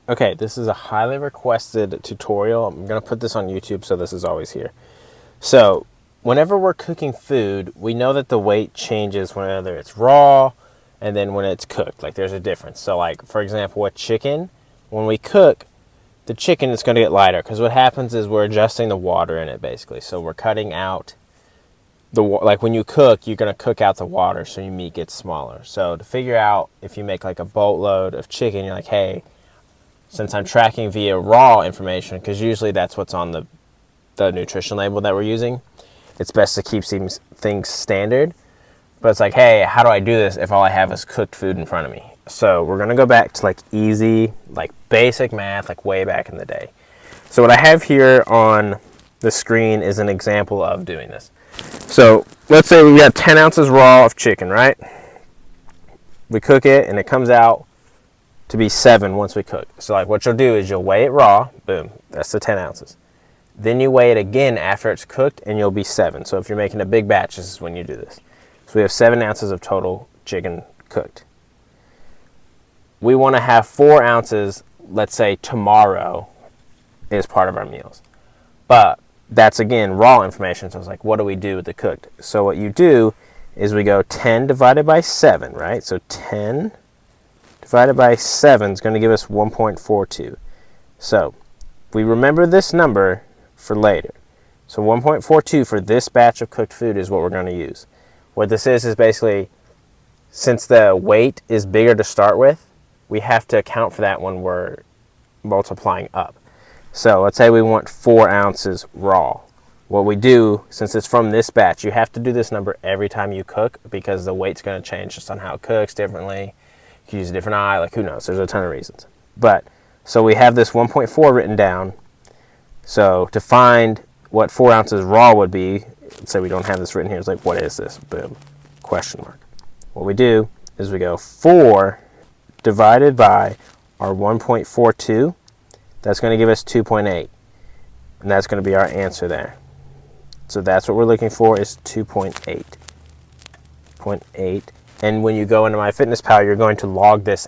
Okay, this is a highly requested tutorial. I'm going to put this on YouTube, so this is always here. So, whenever we're cooking food, we know that the weight changes whether it's raw and then when it's cooked. Like, there's a difference. So, like, for example, with chicken, when we cook, the chicken is going to get lighter because what happens is we're adjusting the water in it, basically. So, we're cutting out like when you cook, you're going to cook out the water so your meat gets smaller. So, to figure out if you make like a boatload of chicken, you're like, hey, since I'm tracking via raw information, because usually that's what's on the nutrition label that we're using, it's best to keep things standard. But it's like, hey, how do I do this if all I have is cooked food in front of me? So we're going to go back to like easy, like basic math, like way back in the day. So what I have here on the screen is an example of doing this. So let's say we got 10 ounces raw of chicken, right? We cook it and it comes out to be 7 once we cook. So like what you'll do is you'll weigh it raw, boom, that's the 10 ounces. Then you weigh it again after it's cooked and you'll be 7. So if you're making a big batch, this is when you do this. So we have 7 ounces of total chicken cooked. We want to have 4 ounces, let's say tomorrow, is part of our meals. But that's again raw information, so it's like, what do we do with the cooked? So what you do is we go 10 divided by 7, right? So 10 divided by 7 is going to give us 1.42. So we remember this number for later. So 1.42 for this batch of cooked food is what we're going to use. What this is basically, since the weight is bigger to start with, we have to account for that when we're multiplying up. So let's say we want 4 ounces raw. What we do, since it's from this batch, you have to do this number every time you cook because the weight's going to change just on how it cooks differently. You can use a different eye, like who knows, there's a ton of reasons. But, so we have this 1.4 written down. So to find what 4 ounces raw would be, let's say we don't have this written here, it's like, what is this? Boom, question mark. What we do is we go 4 divided by our 1.42, that's going to give us 2.8. And that's going to be our answer there. So that's what we're looking for, is 2.8. 0.8. And when you go into MyFitnessPal, you're going to log this